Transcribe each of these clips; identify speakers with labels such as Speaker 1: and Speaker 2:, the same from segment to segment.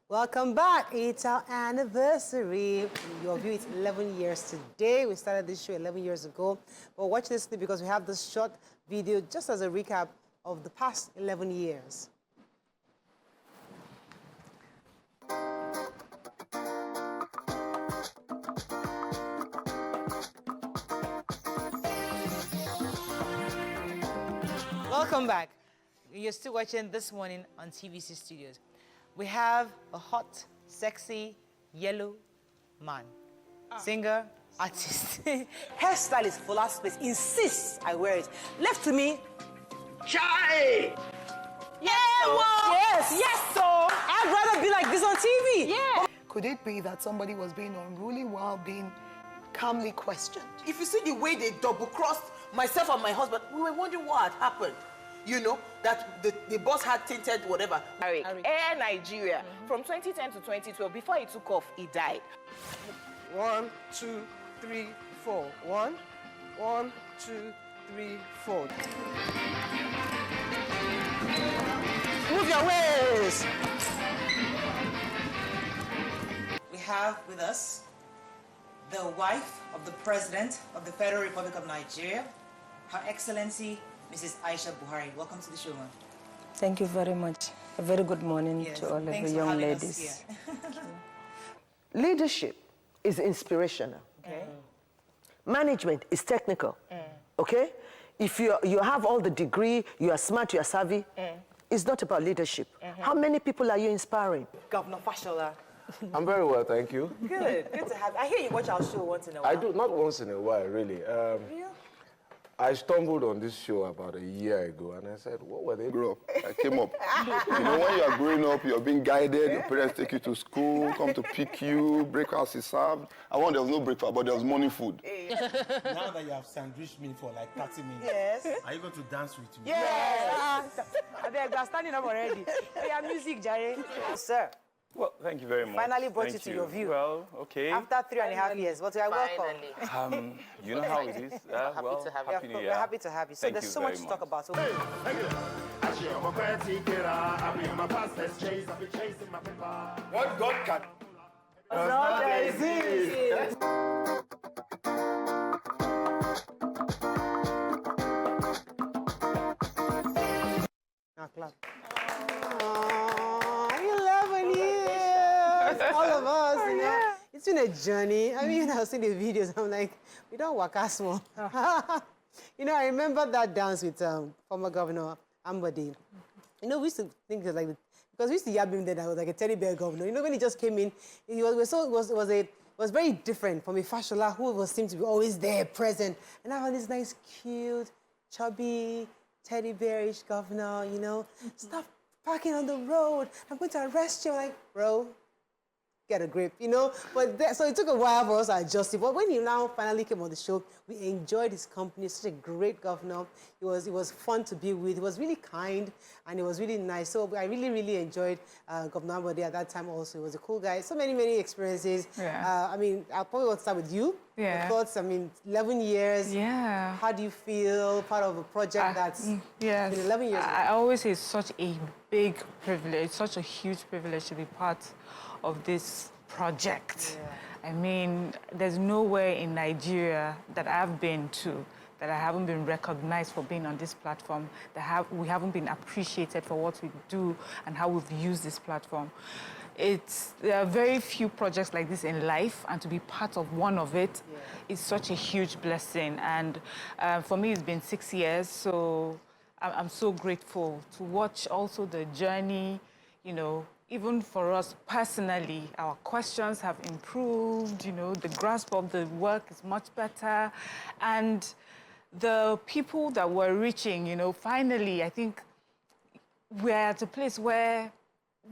Speaker 1: Welcome back. It's our anniversary. Your view, it's 11 years today. We started this show 11 years ago. But watch this because we have this short video just as a recap of the past 11 years. Welcome back. You're still watching This Morning on TVC Studios. We have a hot, sexy, yellow man. Singer, artist. Hairstylist for last space. Insists I wear it. Left to me.
Speaker 2: Chai!
Speaker 1: Yeah, yes, so. I'd rather be like this on TV.
Speaker 3: Yeah. Could it be that somebody was being unruly while being calmly questioned?
Speaker 2: If you see the way they double-crossed myself and my husband, we were wondering what had happened. You know, that the boss had tinted whatever. Air Nigeria. From 2010 to 2012, before he took off, he died.
Speaker 4: 1, 2, 3, 4. 1, 2, 3, 4. Move your ways.
Speaker 1: We have with us the wife of the President of the Federal Republic of Nigeria, Her Excellency Mrs. Aisha Buhari. Welcome to the show, ma'am.
Speaker 5: Thank you very much. A very good morning to all of the young ladies.
Speaker 4: Leadership is inspirational.
Speaker 1: Okay.
Speaker 4: Management is technical. Okay? If you have all the degree, you are smart, you are savvy, it's not about leadership. How many people are you inspiring?
Speaker 1: Governor Fashola.
Speaker 6: I'm very well, thank you.
Speaker 1: Good to have you. I hear you watch our show once in a while.
Speaker 6: I do, not once in a while, really. I stumbled on this show about a year ago, and I said, what were they?
Speaker 7: Grew up. I came up. You know, when you are growing up, you're being guided, your parents take you to school, come to pick you, breakfast is served. I want there was no breakfast, but there was morning food.
Speaker 8: Now that you have sandwiched me for like 30 minutes, are you going to dance with me?
Speaker 1: Yes! They're standing up already. They are music, Jerry. Sir.
Speaker 9: Well, thank you very much.
Speaker 1: Finally brought you to your view.
Speaker 9: Well, okay.
Speaker 1: After 3.5 years, but you are welcome.
Speaker 9: You know how it is. Well, happy New Year.
Speaker 1: We're happy to have you. So
Speaker 9: Thank
Speaker 1: there's
Speaker 9: you
Speaker 1: so
Speaker 9: very
Speaker 1: much to talk about. So
Speaker 7: What God can...
Speaker 1: not exist. Now clap. 11 years, all of us, you know. It's been a journey. I mean, I was seeing the videos, I'm like, we don't work as more. You know, I remember that dance with former Governor Ambode. You know, we used to think it was like, because we used to yab him then I was like a teddy bear governor. You know, when he just came in, he was very different from a Fashola who seemed to be always there, present. And I had this nice, cute, chubby, teddy bearish governor, you know. Stop parking on the road. I'm going to arrest you. I'm like, bro, get a grip, you know. But so it took a while for us to adjust it. But when he now finally came on the show, we enjoyed his company. Such a great governor. It was fun to be with. He was really kind and it was really nice. So I really, really enjoyed Governor Ambode at that time also. He was a cool guy. So many experiences.
Speaker 10: Yeah.
Speaker 1: I mean, I'll probably want to start with you.
Speaker 10: Yeah.
Speaker 1: Your thoughts, I mean, 11 years.
Speaker 10: Yeah.
Speaker 1: How do you feel part of a project that's
Speaker 10: yes.
Speaker 1: been 11 years?
Speaker 10: I always say it's such a big privilege, such a huge privilege to be part of this project. Yeah. I mean, there's nowhere in Nigeria that I've been to that I haven't been recognized for being on this platform, that we haven't been appreciated for what we do and how we've used this platform. There are very few projects like this in life, and to be part of one of it is such a huge blessing. And for me, it's been 6 years, so I'm so grateful to watch also the journey, you know. Even for us personally, our questions have improved, you know, the grasp of the work is much better. And the people that we're reaching, you know, finally, I think we're at a place where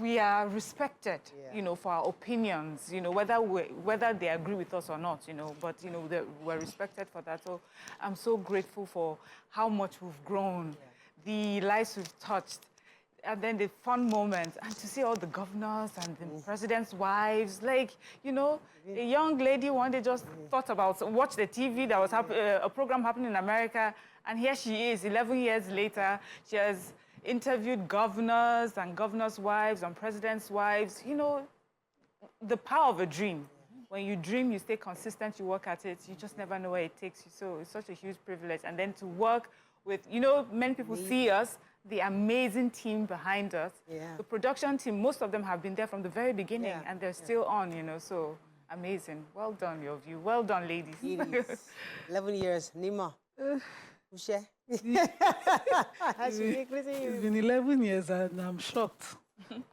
Speaker 10: we are respected, you know, for our opinions, you know, whether they agree with us or not, you know, but, you know, we're respected for that. So I'm so grateful for how much we've grown, the lives we've touched, and then the fun moments, and to see all the governors and the president's wives, like, you know, a young lady one day just thought about, watch the TV, there was a program happening in America, and here she is, 11 years later, she has interviewed governors and governors' wives and presidents' wives. You know, the power of a dream. When you dream, you stay consistent, you work at it, you just never know where it takes you. So it's such a huge privilege. And then to work with, you know, many people see us, the amazing team behind us.
Speaker 1: Yeah.
Speaker 10: The production team, most of them have been there from the very beginning and they're still on, you know, so amazing. Well done, your view. Well done, ladies.
Speaker 1: 11 years, Nima. Ushe.
Speaker 11: It's been 11 years and I'm shocked.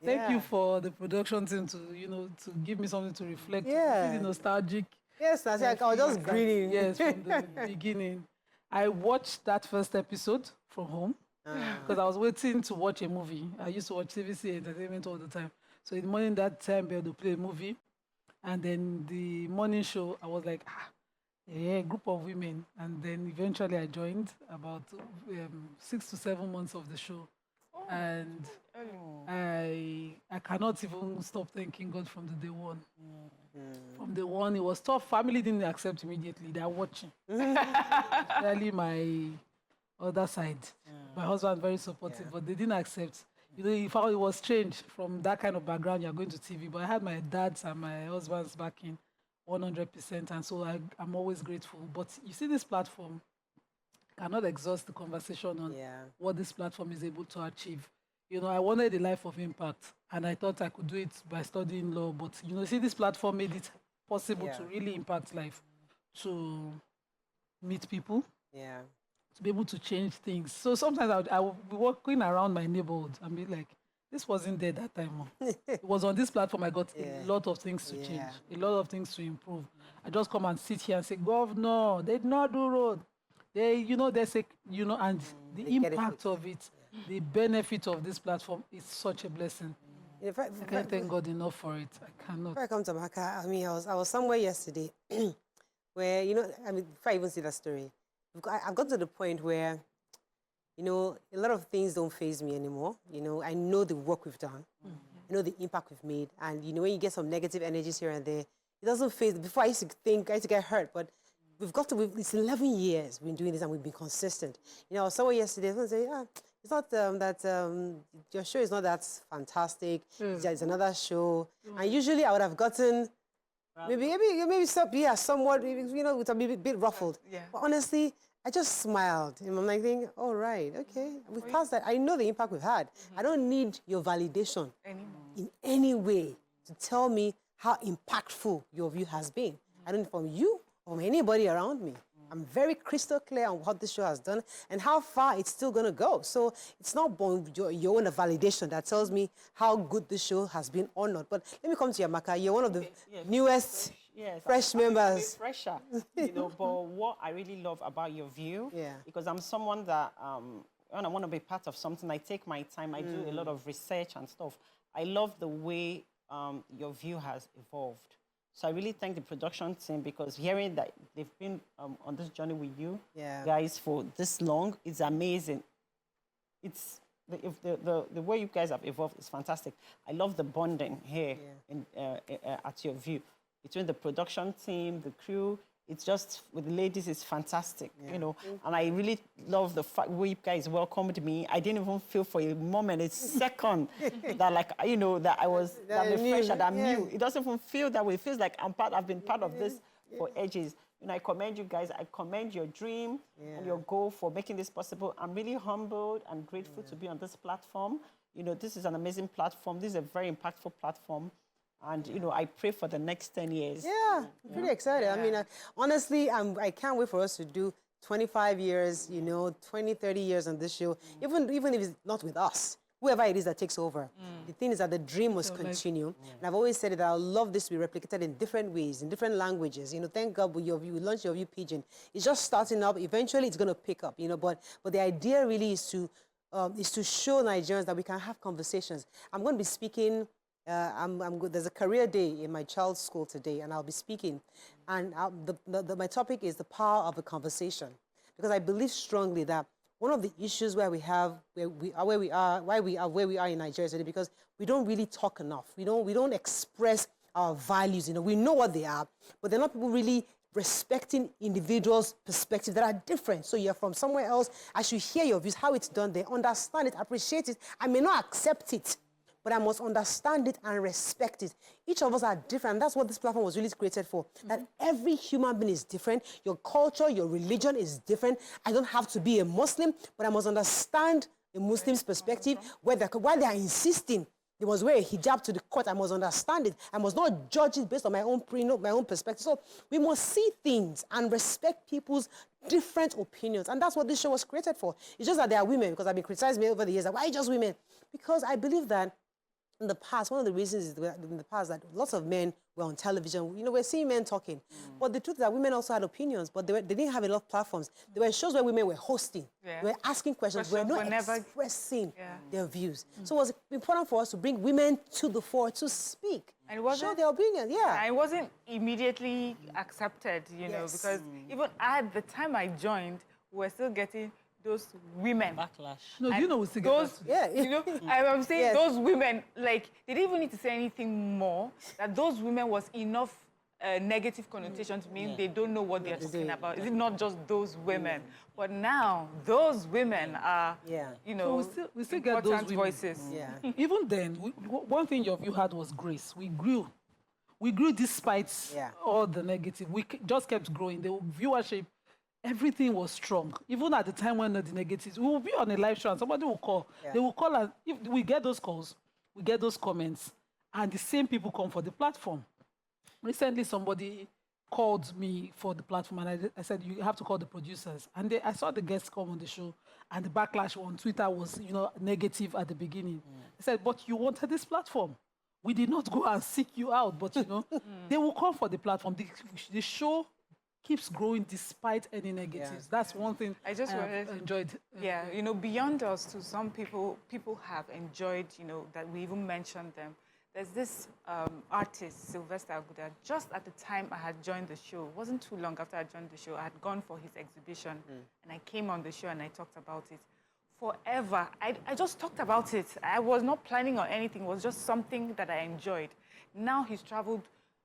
Speaker 11: Thank you for the production team to, you know, to give me something to reflect.
Speaker 1: Yeah.
Speaker 11: Really nostalgic.
Speaker 1: Yes, I was just grinning.
Speaker 11: Yes, from the beginning. I watched that first episode from home because I was waiting to watch a movie. I used to watch TVC Entertainment all the time. So in the morning that time, they had to play a movie. And then the morning show, I was like, a group of women. And then eventually I joined about 6 to 7 months of the show. And I cannot even stop thanking God from the day one. From day one, it was tough. Family didn't accept immediately. They are watching. Especially my other side. My husband very supportive, but they didn't accept. You know, if it was strange from that kind of background, you're going to TV. But I had my dad's and my husband's backing 100%, and so I'm always grateful. But you see, this platform cannot exhaust the conversation on what this platform is able to achieve. You know, I wanted a life of impact, and I thought I could do it by studying law. But, you know, see, this platform made it possible to really impact life, to meet people, to be able to change things. So sometimes I would be walking around my neighborhood and be like, this wasn't there that time. It was on this platform I got a lot of things to change, a lot of things to improve. I just come and sit here and say, Governor, they did not do road. They, you know, they say, you know, and the impact of it, the benefit of this platform is such a blessing. I can't thank God enough for it. I cannot.
Speaker 1: Before I come to Amaka, I mean, I was somewhere yesterday where, you know, I mean, before I even see that story, I've got to the point where, you know, a lot of things don't faze me anymore. You know, I know the work we've done. I know the impact we've made. And, you know, when you get some negative energies here and there, it doesn't faze. Before I used to think, I used to get hurt, but it's 11 years we've been doing this and we've been consistent. You know, I was somewhere yesterday, someone say, it's not that, your show is not that fantastic. It's another show. And usually I would have gotten, maybe somewhat, you know, with a bit ruffled. But honestly, I just smiled. And I'm like thinking, all right, okay, we've passed that. I know the impact we've had. I don't need your validation in any way to tell me how impactful your view has been. I don't need from you or from anybody around me. I'm very crystal clear on what this show has done and how far it's still going to go. So it's not your own validation that tells me how good this show has been or not. But let me come to you, Amaka. You're one of the newest, fresh members.
Speaker 12: Fresher, you know, but what I really love about your view, because I'm someone that, when I want to be part of something, I take my time, I do a lot of research and stuff. I love the way your view has evolved. So I really thank the production team because hearing that they've been on this journey with you guys for this long is amazing. It's the way you guys have evolved is fantastic. I love the bonding here at your view between the production team, the crew. It's just with the ladies, it's fantastic, you know. And I really love the fact way you guys welcomed me. I didn't even feel for a moment, a second, that like, you know, that I was that fresh and I'm new. It doesn't even feel that way. It feels like I've been part of this for ages. You know, I commend you guys. I commend your dream and your goal for making this possible. I'm really humbled and grateful to be on this platform. You know, this is an amazing platform. This is a very impactful platform. And, you know, I pray for the next 10 years.
Speaker 1: Yeah, I'm pretty excited. I mean, honestly, I can't wait for us to do 25 years, you know, 20, 30 years on this show, even if it's not with us, whoever it is that takes over. The thing is that the dream must continue. And I've always said that I love this to be replicated in different ways, in different languages. You know, thank God we launched your view Pidgin. It's just starting up. Eventually, it's going to pick up, you know, but the idea really is to show Nigerians that we can have conversations. I'm going to be speaking. There's a career day in my child's school today, and I'll be speaking. And my topic is the power of a conversation, because I believe strongly that one of the issues why we are where we are in Nigeria today, because we don't really talk enough. We don't express our values. You know, we know what they are, but they're not people really respecting individuals' perspectives that are different. So you're from somewhere else, I should hear your views, how it's done there, understand it, appreciate it. I may not accept it, but I must understand it and respect it. Each of us are different, and that's what this platform was really created for, that every human being is different. Your culture, your religion is different. I don't have to be a Muslim, but I must understand a Muslim's perspective, why they are insisting they must wear a hijab to the court. I must understand it. I must not judge it based on my own perspective. So we must see things and respect people's different opinions. And that's what this show was created for. It's just that there are women, because I've been criticized over the years, that why just women? Because I believe that in the past, one of the reasons is that in the past that lots of men were on television. You know, we're seeing men talking. But the truth is that women also had opinions, but they didn't have a lot of platforms. There were shows where women were hosting, were asking questions, were not expressing their views. So it was important for us to bring women to the fore to speak, and show their opinion.
Speaker 10: It wasn't immediately accepted, you know, because even at the time I joined, we were still getting those women backlash.
Speaker 11: No, you know, we still
Speaker 10: those, you know, I'm saying those women, like, they didn't even need to say anything more. That those women was enough negative connotation to mean they don't know what they're talking about. Is it not just those women? But now those women are, you know,
Speaker 11: so we still get those women.
Speaker 10: voices.
Speaker 11: Even then, one thing your view had was grace. We grew. We grew despite all the negative. We just kept growing. The viewership, everything was strong. Even at the time when the negatives, we will be on a live show and somebody will call. They will call, and if we get those calls, we get those comments, and the same people come for the platform. Recently, somebody called me for the platform, and I said, you have to call the producers. And I saw the guests come on the show, and the backlash on Twitter was, you know, negative at the beginning. I said, but you wanted this platform. We did not go and seek you out, but, you know, they will come for the platform. The show keeps growing despite any negatives. That's one thing I just enjoyed.
Speaker 10: You know, beyond us, to some people have enjoyed, you know, that we even mentioned them. There's this artist, Sylvester Aguda. Just at the time I had joined the show, it wasn't too long after I joined the show, I had gone for his exhibition, and I came on the show and I talked about it. Forever, I just talked about it. I was not planning on anything. It was just something that I enjoyed. Now he's traveled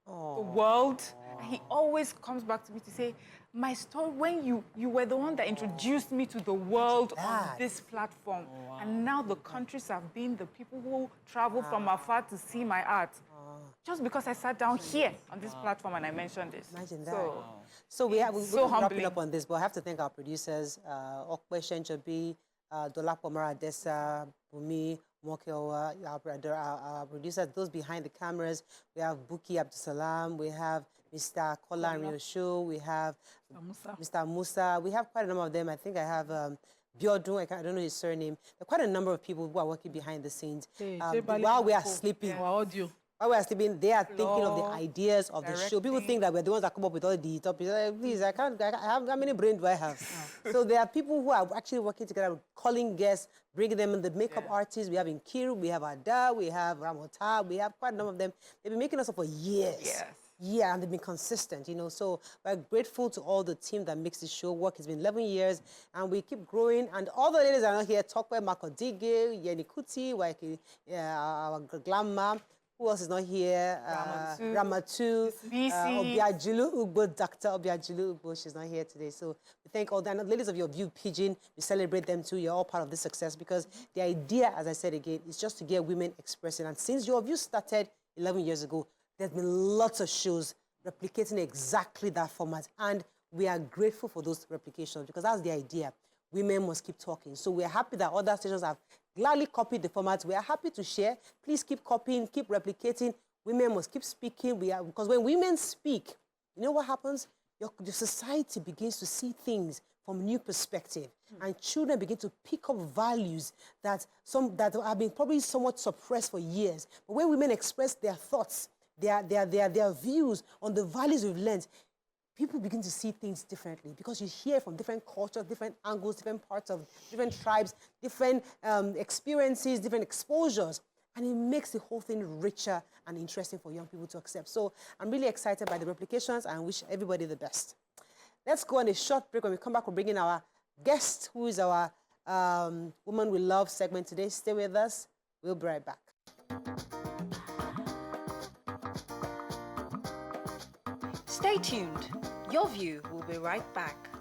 Speaker 10: the world. And he always comes back to me to say, my story, when you were the one that introduced me to the world on this platform. And now the countries have been the people who travel from afar to see my art. Just because I sat down here on this platform and I mentioned this.
Speaker 1: Imagine that. So we're wrapping up on this, but I have to thank our producers, Okwe Shenchobi, Dolapo Maradesa, Bumi, Mokeowa, our producers, those behind the cameras. We have Buki Abdusalam, we have Mr. Kola Riosho, we have Mr. Musa. We have quite a number of them. I think I have Biodun, I don't know his surname. There are quite a number of people who are working behind the scenes. While we are sleeping, while we are sleeping, they are thinking of the ideas of the show. People think that we're the ones that come up with all the topics. Please, how many brains do I have? So there are people who are actually working together, calling guests, bringing them in, the makeup artists. We have Nkiru, we have Ada, we have Ramota, we have quite a number of them. They've been making us up for years. And they've been consistent, you know. So we're grateful to all the team that makes this show work. It's been 11 years, and we keep growing. And all the ladies are not here. Tokwe Makodige, Yeni Kuti, our grandma. Who else is not here? Ramatu, Obiajilu Ugbo, Dr. Obiajilu Ugbo, she's not here today. So we thank all the ladies of your View Pigeon. We celebrate them too. You're all part of this success, because the idea, as I said again, is just to get women expressing. And since your View started 11 years ago, there's been lots of shows replicating exactly that format. And we are grateful for those replications, because that's the idea. Women must keep talking. So we're happy that other stations have gladly copied the format. We are happy to share. Please keep copying, keep replicating. Women must keep speaking. Because when women speak, you know what happens? Your society begins to see things from a new perspective. And children begin to pick up values that have been probably somewhat suppressed for years. But when women express their thoughts, their views on the values we've learned, people begin to see things differently, because you hear from different cultures, different angles, different parts of different tribes, different experiences, different exposures. And it makes the whole thing richer and interesting for young people to accept. So I'm really excited by the replications and wish everybody the best. Let's go on a short break. When we come back, we'll bring in our guest, who is our Woman We Love segment today. Stay with us. We'll be right back.
Speaker 13: Stay tuned. Your View will be right back.